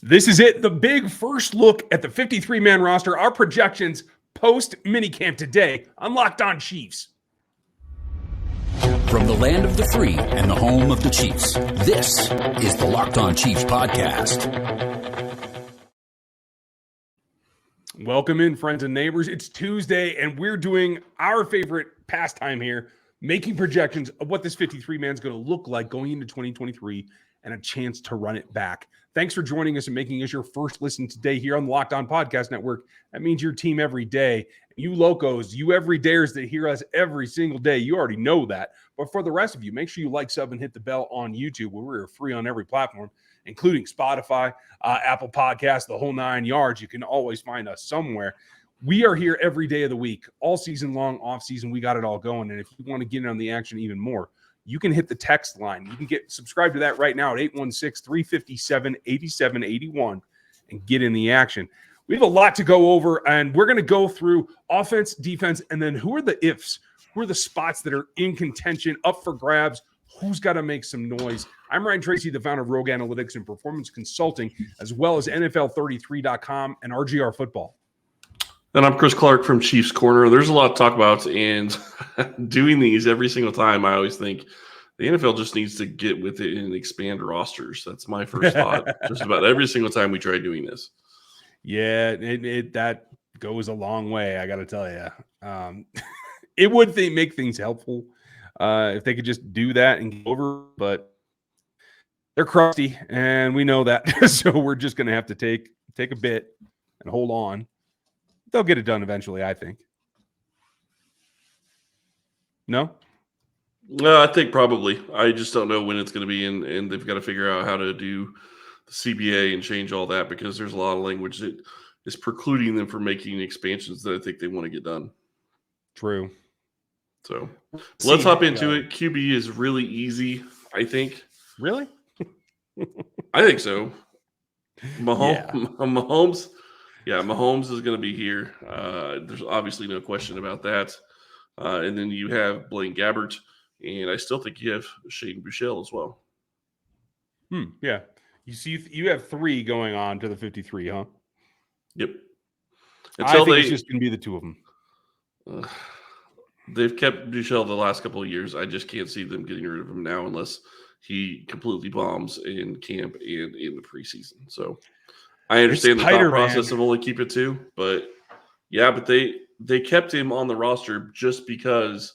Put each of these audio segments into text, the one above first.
This is it, the big first look at the 53-man roster, our projections post-minicamp today on Locked On Chiefs. From the land of the free and the home of the Chiefs, this is the Locked On Chiefs podcast. Welcome in, friends and neighbors. It's Tuesday, and we're doing our favorite pastime here, making projections of what this 53-man is going to look like going into 2023 and a chance to run it back. Thanks for joining us and making us your first listen today here on the Locked On Podcast Network. That means your team every day. You locos, you everydayers that hear us every single day, you already know that. But for the rest of you, make sure you like, sub, and hit the bell on YouTube, where we're free on every platform, including Spotify, Apple Podcasts, the whole 9 yards. You can always find us somewhere. We are here every day of the week, all season long, off season. We got it all going. And if you want to get in on the action even more, you can hit the text line. You can get subscribed to that right now at 816-357-8781 and get in the action. We have a lot to go over, and we're going to go through offense, defense, and then who are the ifs? Who are the spots that are in contention, up for grabs? Who's got to make some noise? I'm Ryan Tracy, the founder of Rogue Analytics and Performance Consulting, as well as NFL33.com and RGR Football. And I'm Chris Clark from Chiefs Corner. There's a lot to talk about, and doing these every single time, I always think the NFL just needs to get with it and expand rosters. That's my first thought, just about every single time we try doing this. Yeah, that goes a long way, I got to tell you. It would make things helpful if they could just do that and get over, but they're crusty, and we know that. So we're just going to have to take a bit and hold on. They'll get it done eventually, I think. No? I think probably. I just don't know when it's going to be, and they've got to figure out how to do the CBA and change all that, because there's a lot of language that is precluding them from making expansions that I think they want to get done. True. So let's hop into it. QB is really easy, I think. Really? I think so. Mahomes. Yeah, Mahomes is going to be here. There's obviously no question about that. And then you have Blaine Gabbert, and I still think you have Shane Buechele as well. Yeah. You have 3 going on to the 53, huh? Yep. I think it's just going to be the 2 of them. They've kept Buechele the last couple of years. I just can't see them getting rid of him now unless he completely bombs in camp and in the preseason. So I understand the thought process of only keep it 2, but they kept him on the roster just because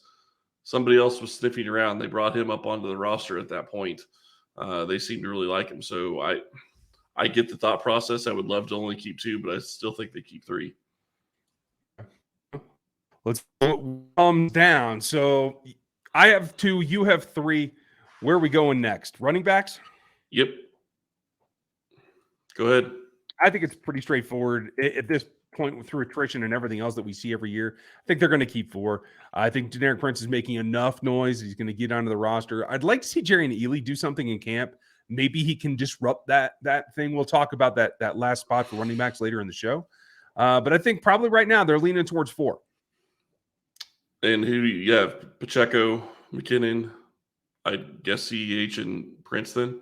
somebody else was sniffing around. They brought him up onto the roster at that point. They seem to really like him. So I get the thought process. I would love to only keep 2, but I still think they keep 3. Let's down. So I have 2, you have 3. Where are we going next? Running backs? Yep. Go ahead. I think it's pretty straightforward at this point through attrition and everything else that we see every year. I think they're going to keep 4. I think Generic Prince is making enough noise. He's going to get onto the roster. I'd like to see Jerry and Ely do something in camp. Maybe he can disrupt that thing. We'll talk about that last spot for running backs later in the show. But I think probably right now they're leaning towards 4. And who do you have? Pacheco, McKinnon, I guess CEH and Prince then?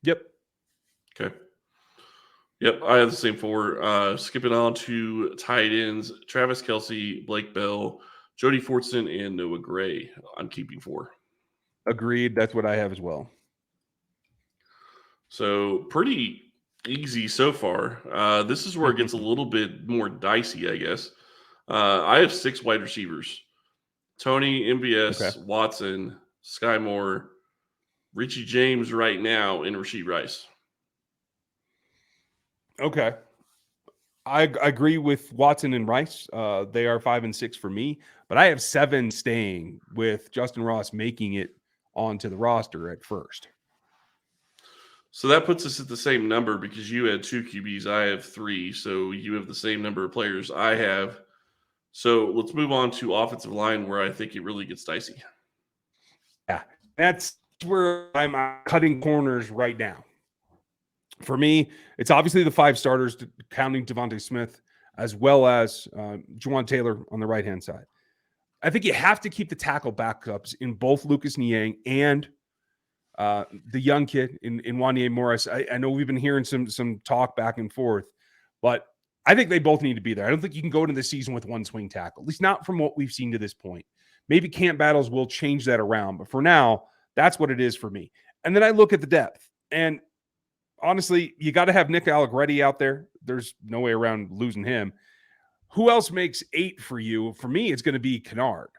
Yep. Okay. Yep, I have the same 4. Skipping on to tight ends, Travis Kelce, Blake Bell, Jody Fortson, and Noah Gray. I'm keeping 4. Agreed. That's what I have as well. So pretty easy so far. This is where it gets a little bit more dicey, I guess. I have 6 wide receivers. Tony, MVS, Watson, Sky Moore, Richie James right now, and Rashee Rice. Okay. I agree with Watson and Rice. They are 5 and 6 for me, but I have 7 staying with Justin Ross making it onto the roster at first. So that puts us at the same number because you had 2 QBs. I have 3. So you have the same number of players I have. So let's move on to offensive line, where I think it really gets dicey. Yeah, that's where I'm cutting corners right now. For me, it's obviously the 5 starters, counting Devontae Smith, as well as Juwan Taylor on the right-hand side. I think you have to keep the tackle backups in both Lucas Niang and the young kid in Wanye Morris. I know we've been hearing some talk back and forth, but I think they both need to be there. I don't think you can go into the season with one swing tackle, at least not from what we've seen to this point. Maybe camp battles will change that around, but for now, that's what it is for me. And then I look at the depth, and honestly, you got to have Nick Allegretti out there. There's no way around losing him. Who else makes 8 for you? For me, it's going to be Kennard.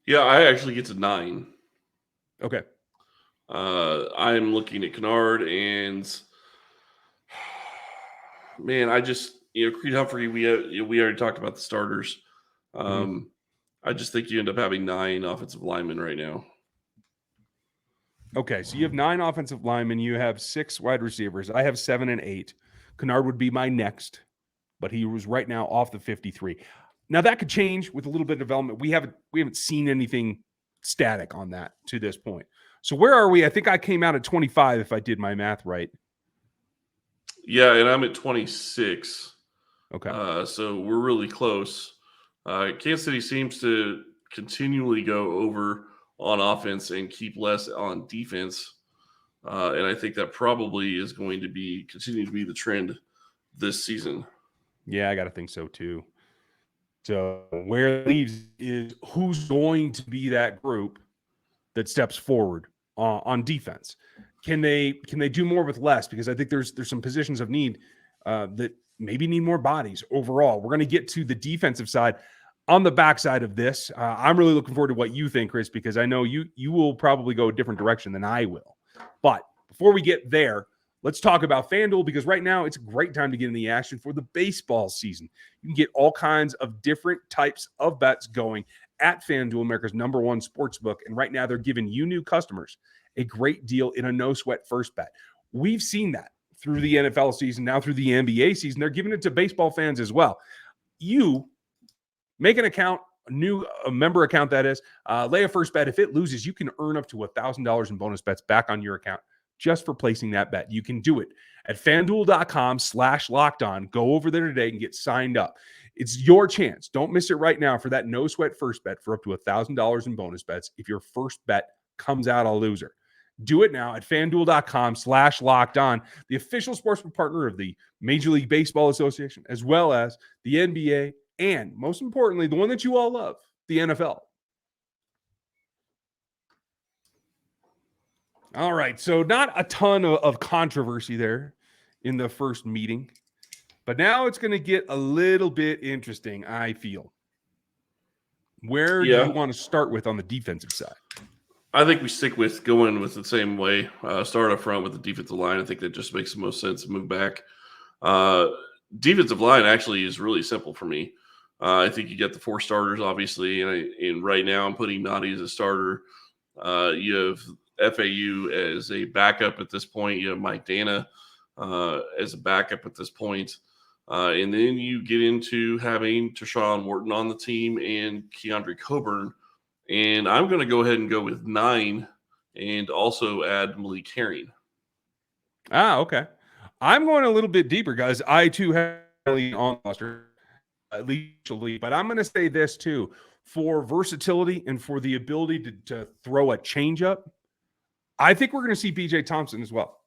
Yeah, I actually get to 9. Okay. I'm looking at Kennard, and man, Creed Humphrey. We already talked about the starters. I just think you end up having 9 offensive linemen right now. Okay, so you have 9 offensive linemen. You have 6 wide receivers. I have 7 and 8. Kennard would be my next, but he was right now off the 53. Now that could change with a little bit of development. We haven't seen anything static on that to this point. So where are we? I think I came out at 25 if I did my math right. Yeah, and I'm at 26. Okay. So we're really close. Kansas City seems to continually go over on offense and keep less on defense. And I think that probably is going to continue to be the trend this season. Yeah, I got to think so too. So where it leaves is who's going to be that group that steps forward on defense. Can they do more with less? Because I think there's some positions of need that maybe need more bodies overall. We're going to get to the defensive side on the backside of this. I'm really looking forward to what you think, Chris, because I know you will probably go a different direction than I will. But before we get there, let's talk about FanDuel, because right now it's a great time to get in the action for the baseball season. You can get all kinds of different types of bets going at FanDuel, America's #1 sportsbook. And right now they're giving you new customers a great deal in a no-sweat first bet. We've seen that through the NFL season, now through the NBA season. They're giving it to baseball fans as well. You make an account, a member account that is, lay a first bet. If it loses, you can earn up to $1,000 in bonus bets back on your account just for placing that bet. You can do it at FanDuel.com/lockedon. Go over there today and get signed up. It's your chance. Don't miss it right now for that no sweat first bet for up to $1,000 in bonus bets if your first bet comes out a loser. Do it now at FanDuel.com/lockedon, the official sportsbook partner of the Major League Baseball Association, as well as the NBA, and most importantly, the one that you all love, the NFL. All right, so not a ton of controversy there in the first meeting, but now it's going to get a little bit interesting, I feel. Where do you want to start with on the defensive side? I think we stick with going with the same way. Start up front with the defensive line. I think that just makes the most sense to move back. Defensive line actually is really simple for me. I think you get the 4 starters, obviously, and right now I'm putting Nadi as a starter. You have FAU as a backup at this point. You have Mike Dana as a backup at this point. And then you get into having Tershawn Wharton on the team and Keandre Coburn. And I'm going to go ahead and go with 9 and also add Malik Herring. Okay. I'm going a little bit deeper, guys. I, too, have on roster, at least, but I'm going to say this, too. For versatility and for the ability to throw a changeup, I think we're going to see B.J. Thompson as well.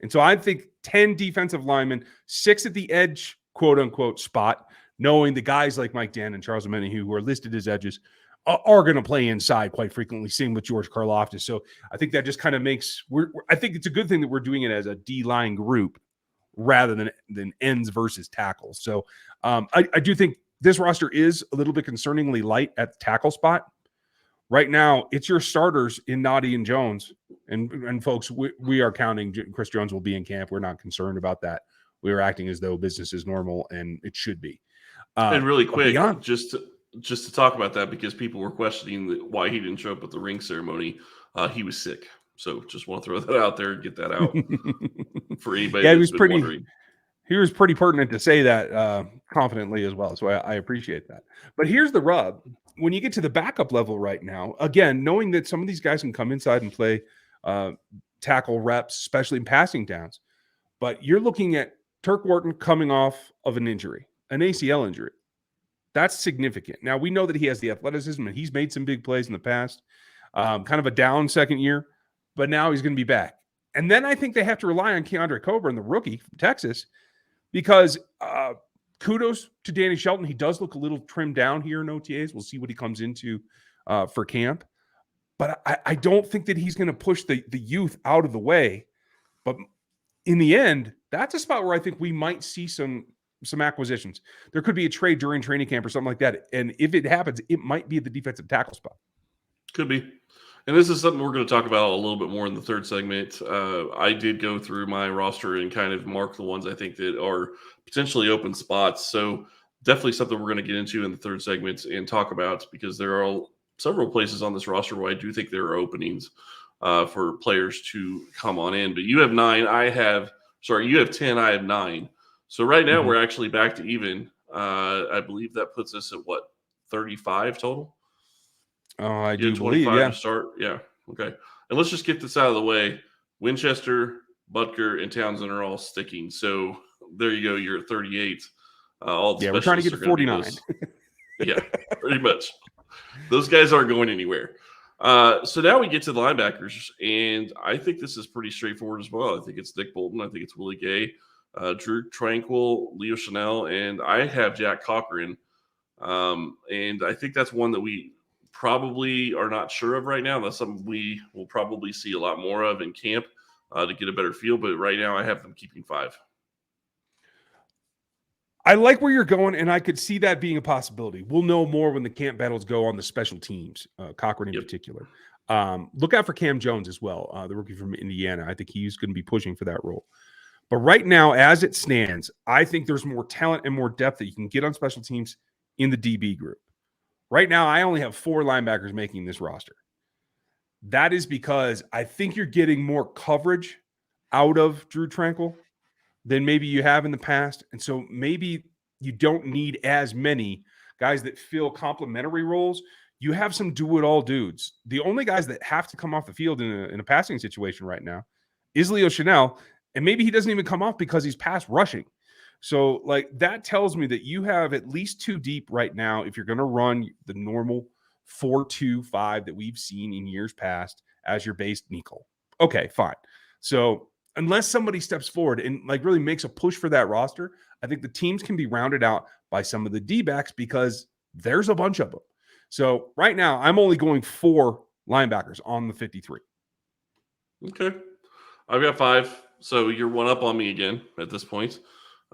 And so I think 10 defensive linemen, 6 at the edge, quote-unquote, spot, knowing the guys like Mike Dan and Charles Omenihu, who are listed as edges, are going to play inside quite frequently, same with George Karlaftis. So I think that just kind of makes I think it's a good thing that we're doing it as a D-line group rather than ends versus tackles. So I do think this roster is a little bit concerningly light at the tackle spot. Right now, it's your starters in Nadi and Jones. And folks, we are counting Chris Jones will be in camp. We're not concerned about that. We are acting as though business is normal, and it should be. And really quick, just to talk about that, because people were questioning why he didn't show up at the ring ceremony. He was sick. So just want to throw that out there and get that out for anybody that's been wondering. He was pretty pertinent to say that confidently as well. So I appreciate that. But here's the rub. When you get to the backup level right now, again, knowing that some of these guys can come inside and play tackle reps, especially in passing downs, but you're looking at Turk Wharton coming off of an injury, an ACL injury. That's significant. Now, we know that he has the athleticism, and he's made some big plays in the past. Kind of a down second year but now he's going to be back. And then I think they have to rely on Keandre Coburn, the rookie from Texas, because kudos to Danny Shelton. He does look a little trimmed down here in OTAs. We'll see what he comes into for camp. But I don't think that he's going to push the youth out of the way. But in the end, that's a spot where I think we might see some acquisitions. There could be a trade during training camp or something like that. And if it happens, it might be at the defensive tackle spot. Could be. And this is something we're going to talk about a little bit more in the third segment. I did go through my roster and kind of mark the ones I think that are potentially open spots. So definitely something we're going to get into in the third segment and talk about, because there are several places on this roster where I do think there are openings for players to come on in. But you have 9. You have 10. I have 9. So right now we're actually back to even. I believe that puts us at 35 total? I do believe, yeah. To start. Yeah. Okay. And let's just get this out of the way. Winchester, Butker, and Townsend are all sticking. So there you go. You're at 38. We're trying to get to 49. Yeah, pretty much. Those guys aren't going anywhere. So now we get to the linebackers, and I think this is pretty straightforward as well. I think it's Nick Bolton. I think it's Willie Gay, Drew Tranquil, Leo Chanel, and I have Jack Cochran. And I think that's one that we probably are not sure of right now. That's something we will probably see a lot more of in camp to get a better feel. But right now I have them keeping 5. I like where you're going, and I could see that being a possibility. We'll know more when the camp battles go on the special teams, Cochran in particular. Look out for Cam Jones as well, the rookie from Indiana. I think he's going to be pushing for that role. But right now, as it stands, I think there's more talent and more depth that you can get on special teams in the DB group. Right now, I only have 4 linebackers making this roster. That is because I think you're getting more coverage out of Drew Tranquil than maybe you have in the past. And so maybe you don't need as many guys that fill complementary roles. You have some do-it-all dudes. The only guys that have to come off the field in a passing situation right now is Leo Chanel, and maybe he doesn't even come off because he's pass rushing. So, that tells me that you have at least 2 deep right now if you're going to run the normal 4-2-5 that we've seen in years past as your base nickel. Okay, fine. So, unless somebody steps forward and really makes a push for that roster, I think the teams can be rounded out by some of the D-backs because there's a bunch of them. So, right now, I'm only going 4 linebackers on the 53. Okay. I've got 5. So, you're one up on me again at this point.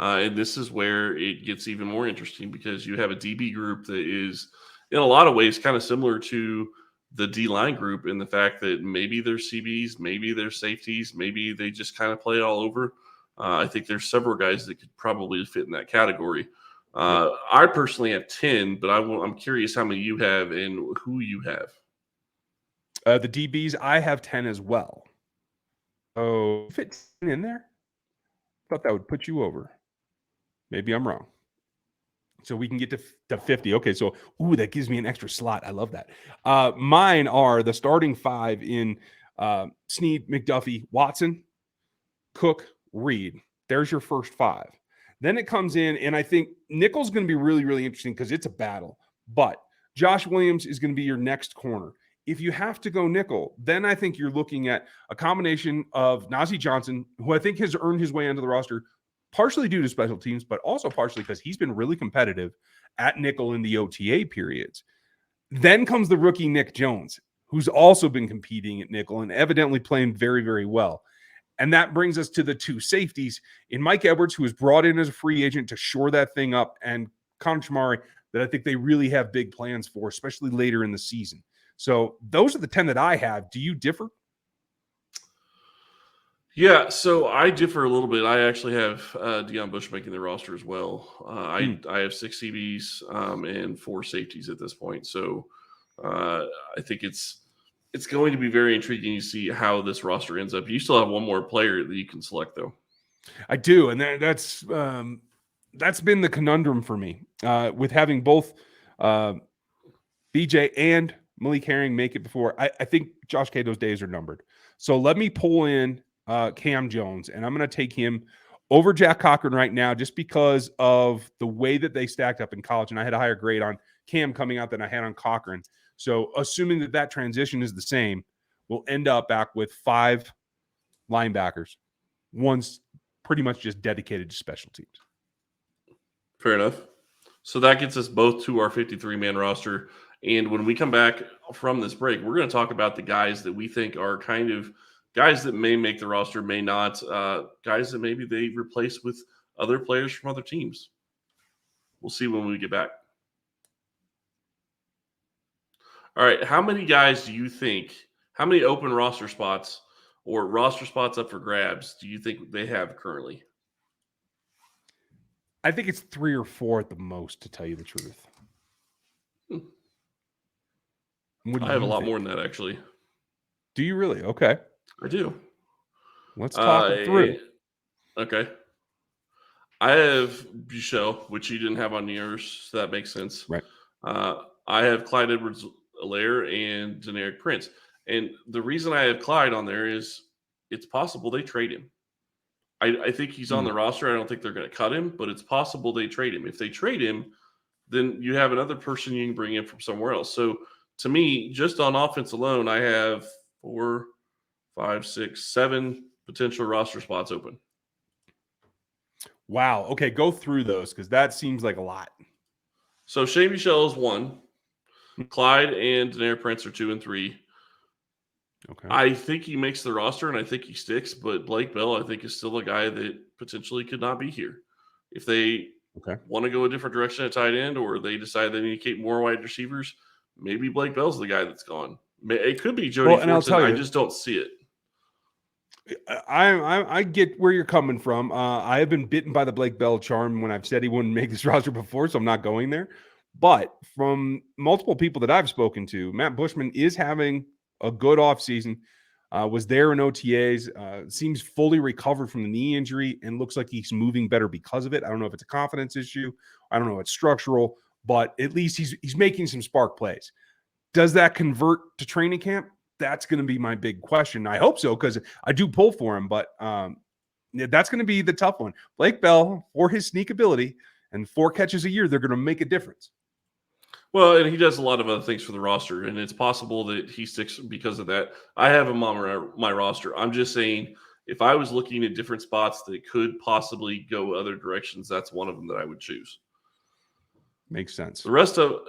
And this is where it gets even more interesting because you have a DB group that is, in a lot of ways, kind of similar to the D-line group in the fact that maybe they're CBs, maybe they're safeties, maybe they just kind of play it all over. I think there's several guys that could probably fit in that category. I personally have 10, but I'm curious how many you have and who you have. The DBs, I have 10 as well. Oh, fit in there? Thought that would put you over. Maybe I'm wrong. So we can get to 50. Okay, so that gives me an extra slot. I love that. Mine are the starting 5 in Snead, McDuffie, Watson, Cook, Reed. There's your first 5. Then it comes in, and I think nickel's going to be really, really interesting because it's a battle. But Josh Williams is going to be your next corner. If you have to go nickel, then I think you're looking at a combination of Najee Johnson, who I think has earned his way into the roster, partially due to special teams, but also partially because he's been really competitive at nickel in the OTA periods. Then comes the rookie Nick Jones, who's also been competing at nickel and evidently playing very, very well. And that brings us to the 2 safeties in Mike Edwards, who was brought in as a free agent to shore that thing up, and Connor Chamari, that I think they really have big plans for, especially later in the season. So those are the 10 that I have. Do you differ? Yeah, so I differ a little bit. I actually have Deion Bush making the roster as well. I have 6 CBs and 4 safeties at this point. So I think it's going to be very intriguing to see how this roster ends up. You still have one more player that you can select, though. I do, and that's been the conundrum for me with having both BJ and Malik Herring make it before. I think Josh Cato's days are numbered. So let me pull in Cam Jones, and I'm going to take him over Jack Cochran right now just because of the way that they stacked up in college. And I had a higher grade on Cam coming out than I had on Cochran. So assuming that transition is the same, we'll end up back with 5 linebackers. One's pretty much just dedicated to special teams. Fair enough. So that gets us both to our 53-man roster. And when we come back from this break, we're going to talk about the guys that we think are kind of guys that may make the roster, may not, guys that maybe they replace with other players from other teams. We'll see when we get back. All right, how many guys do you think, how many open roster spots or roster spots up for grabs do you think they have currently? I think it's 3 or 4 at the most, to tell you the truth. I have a lot more than that, actually. Do you really? Okay. I do. Let's talk it through. Okay. I have Buchel, which you didn't have on yours, so that makes sense. Right. I have Clyde Edwards-Helaire and Deneric Prince. And the reason I have Clyde on there is it's possible they trade him. I think he's on the roster. I don't think they're going to cut him, but it's possible they trade him. If they trade him, then you have another person you can bring in from somewhere else. So to me, just on offense alone, I have 4, 5, 6, 7 potential roster spots open. Wow. Okay, go through those because that seems like a lot. So Shane Buechele is 1. Clyde and Deneric Prince are 2 and 3. Okay. I think he makes the roster, and I think he sticks. But Blake Bell, I think, is still a guy that potentially could not be here. If they want to go a different direction at tight end, or they decide they need to keep more wide receivers, maybe Blake Bell's the guy that's gone. It could be Jody Fortson. I just don't see it. I get where you're coming from. I have been bitten by the Blake Bell charm when I've said he wouldn't make this roster before, so I'm not going there. But from multiple people that I've spoken to, Matt Bushman is having a good offseason. Was there in OTAs. Seems fully recovered from the knee injury and looks like he's moving better because of it. I don't know if it's a confidence issue. I don't know if it's structural, but at least he's making some spark plays. Does that convert to training camp? That's going to be my big question. I hope so because I do pull for him, but that's going to be the tough one. Blake Bell, for his sneak ability and 4 catches a year, they're going to make a difference. Well, and he does a lot of other things for the roster, and it's possible that he sticks because of that. I have him on my roster. I'm just saying if I was looking at different spots that could possibly go other directions, that's one of them that I would choose. Makes sense. The rest of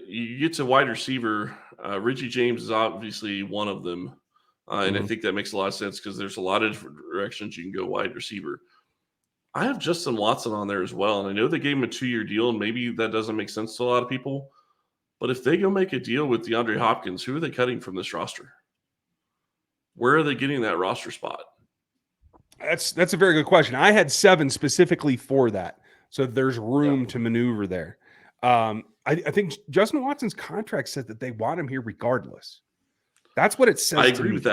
you get to wide receiver. Richie James is obviously one of them, and I think that makes a lot of sense because there's a lot of different directions you can go wide receiver. I have Justin Watson on there as well, and I know they gave him a 2-year deal, and maybe that doesn't make sense to a lot of people. But if they go make a deal with DeAndre Hopkins, who are they cutting from this roster? Where are they getting that roster spot? That's a very good question. I had 7 specifically for that, so there's room to maneuver there. I think Justin Watson's contract said that they want him here regardless. That's what it says. I agree with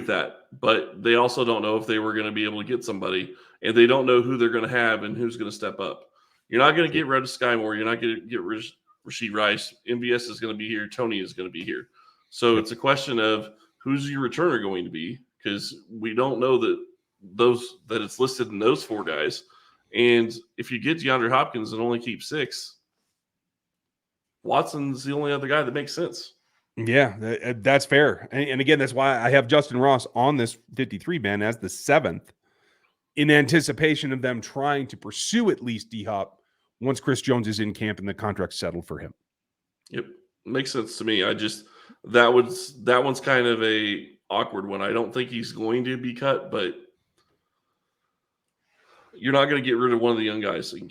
that. But they also don't know if they were going to be able to get somebody, and they don't know who they're going to have and who's going to step up. You're not going to get rid of Sky Moore. You're not going to get Rashee Rice. MVS is going to be here. Tony is going to be here. So it's a question of who's your returner going to be, because we don't know that it's listed in those 4 guys. And if you get DeAndre Hopkins and only keep 6, Watson's the only other guy that makes sense. Yeah, that's fair. And again, that's why I have Justin Ross on this 53-man as the 7th in anticipation of them trying to pursue at least D-Hop once Chris Jones is in camp and the contract settled for him. Yep. Makes sense to me. That one's kind of a awkward one. I don't think he's going to be cut, but you're not going to get rid of one of the young guys and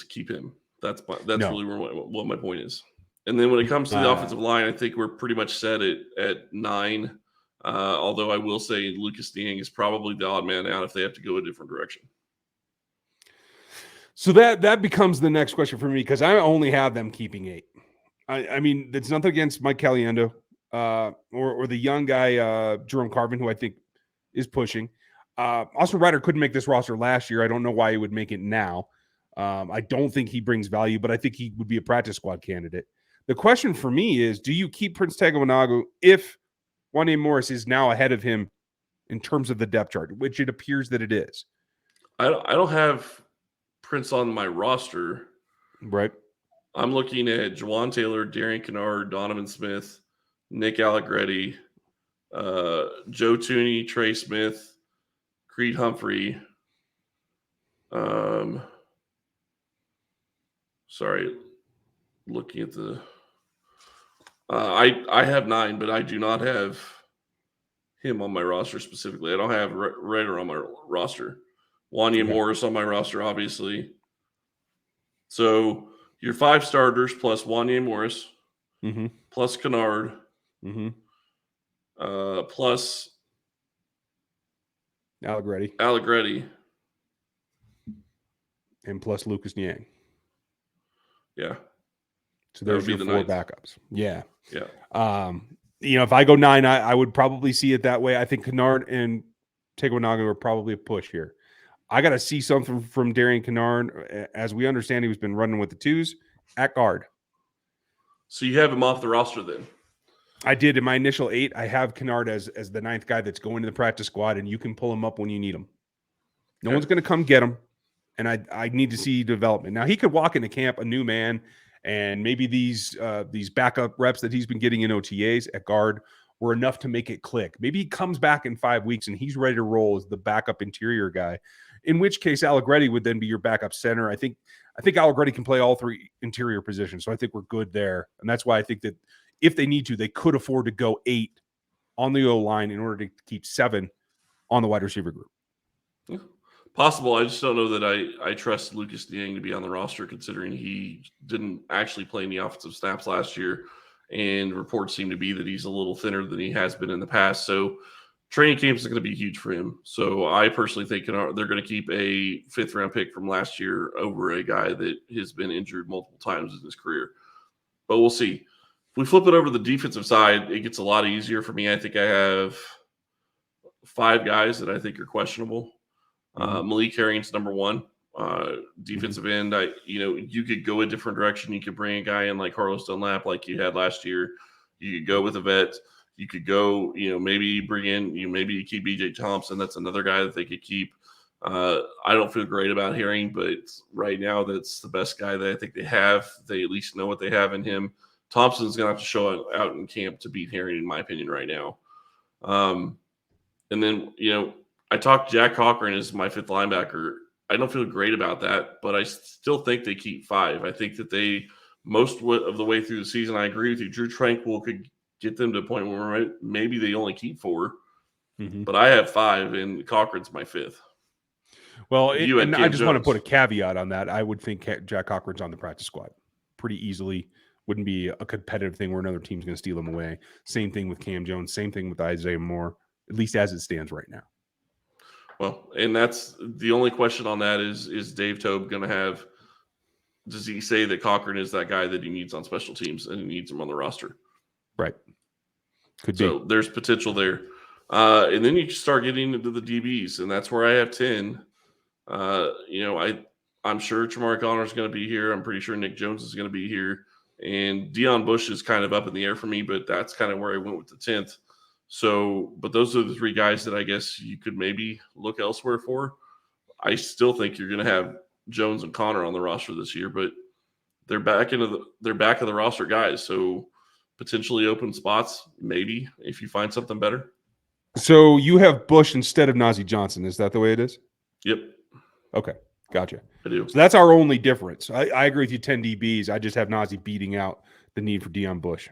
keep him. That's really what my point is. And then when it comes to the offensive line, I think we're pretty much set at 9. Although I will say Lucas Niang is probably the odd man out if they have to go a different direction. So that becomes the next question for me because I only have them keeping 8. I mean, it's nothing against Mike Caliendo or the young guy Jerome Carvin, who I think is pushing. Austin Ryder couldn't make this roster last year. I don't know why he would make it now. I don't think he brings value, but I think he would be a practice squad candidate. The question for me is, do you keep Prince Tagovailoa if Wanya Morris is now ahead of him in terms of the depth chart, which it appears that it is? I don't have Prince on my roster. Right. I'm looking at Juwan Taylor, Darian Kennard, Donovan Smith, Nick Allegretti, Joe Tooney, Trey Smith, Creed Humphrey. Sorry, looking at the. I have 9, but I do not have him on my roster specifically. I don't have Redder on my roster. Wanya Morris on my roster, obviously. So your 5 starters plus Wanya Morris, plus Kennard, plus Allegretti, and plus Lucas Niang. Yeah. So there's your 4 backups. Yeah. Yeah. If I go 9, I would probably see it that way. I think Kennard and Teguanaga were probably a push here. I got to see something from Darian Kennard. As we understand, he's been running with the 2s at guard. So you have him off the roster then? I did in my initial 8. I have Kennard as the 9th guy that's going to the practice squad, and you can pull him up when you need him. No one's going to come get him, and I need to see development. Now, he could walk into camp a new man, and maybe these backup reps that he's been getting in OTAs at guard were enough to make it click. Maybe he comes back in 5 weeks and he's ready to roll as the backup interior guy, in which case Allegretti would then be your backup center. I think Allegretti can play all 3 interior positions, so I think we're good there. And that's why I think that if they need to, they could afford to go 8 on the O-line in order to keep 7 on the wide receiver group. Yeah. Possible. I just don't know that I trust Lucas Niang to be on the roster, considering he didn't actually play any offensive snaps last year, and reports seem to be that he's a little thinner than he has been in the past. So training camp is going to be huge for him. So I personally think they're going to keep a 5th-round pick from last year over a guy that has been injured multiple times in his career. But we'll see. If we flip it over to the defensive side, it gets a lot easier for me. I think I have 5 guys that I think are questionable. Malik Herring's number 1. Defensive end, you could go a different direction. You could bring a guy in like Carlos Dunlap like you had last year. You could go with a vet. You could go, maybe bring in, maybe you keep BJ Thompson. That's another guy that they could keep. I don't feel great about Herring, but right now that's the best guy that I think they have. They at least know what they have in him. Thompson's going to have to show out in camp to beat Herring, in my opinion, right now. And then, I talked Jack Cochran as my 5th linebacker. I don't feel great about that, but I still think they keep 5. I think that most of the way through the season, I agree with you. Drew Tranquil could get them to a point where maybe they only keep 4. But I have 5, and Cochran's my 5th. Well, and I just want to put a caveat on that. I would think Jack Cochran's on the practice squad pretty easily. Wouldn't be a competitive thing where another team's going to steal him away. Same thing with Cam Jones. Same thing with Isaiah Moore, at least as it stands right now. Well, and that's the only question on that is Dave Toub going to have – does he say that Cochran is that guy that he needs on special teams and he needs him on the roster? Right. Could be. So there's potential there. And then you start getting into the DBs, and that's where I have 10. I'm sure Tremar Connor is going to be here. I'm pretty sure Nick Jones is going to be here. And Deion Bush is kind of up in the air for me, but that's kind of where I went with the 10th. So, but those are the 3 guys that I guess you could maybe look elsewhere for. I still think you're going to have Jones and Connor on the roster this year, but they're back of the roster guys. So potentially open spots, maybe, if you find something better. So you have Bush instead of Najee Johnson. Is that the way it is? Yep. Okay. Gotcha. I do. So that's our only difference. I agree with you, 10 DBs. I just have Najee beating out the need for Deion Bush.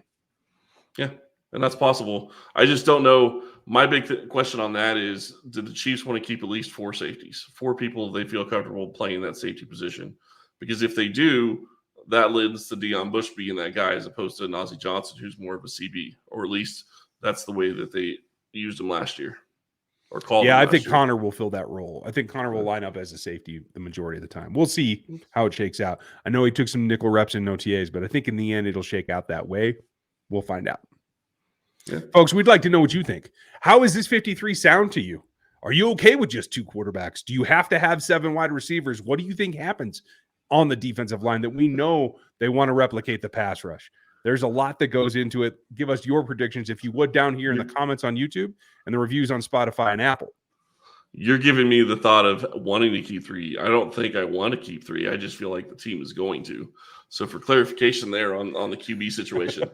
Yeah, and that's possible. I just don't know. My big question on that is, do the Chiefs want to keep at least 4 safeties, 4 people they feel comfortable playing that safety position? Because if they do, that lends to Deion Bush being that guy as opposed to Najee Johnson, who's more of a CB, or at least that's the way that they used him last year. I think Connor will fill that role. I think Connor will line up as a safety the majority of the time. We'll see how it shakes out. I know he took some nickel reps in OTAs, but I think in the end it'll shake out that way. We'll find out. Yeah. Folks, we'd like to know what you think. How is this 53 sound to you? Are you okay with just 2 quarterbacks? Do you have to have 7 wide receivers? What do you think happens on the defensive line that we know they want to replicate the pass rush? There's a lot that goes into it. Give us your predictions, if you would, down here in the comments on YouTube and the reviews on Spotify and Apple. You're giving me the thought of wanting to keep 3. I don't think I want to keep 3. I just feel like the team is going to. So for clarification there on the QB situation,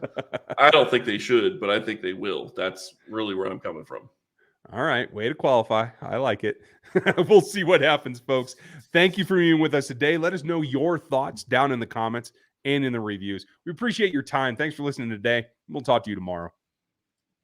I don't think they should, but I think they will. That's really where I'm coming from. All right. Way to qualify. I like it. We'll see what happens, folks. Thank you for being with us today. Let us know your thoughts down in the comments and in the reviews. We appreciate your time. Thanks for listening today. We'll talk to you tomorrow.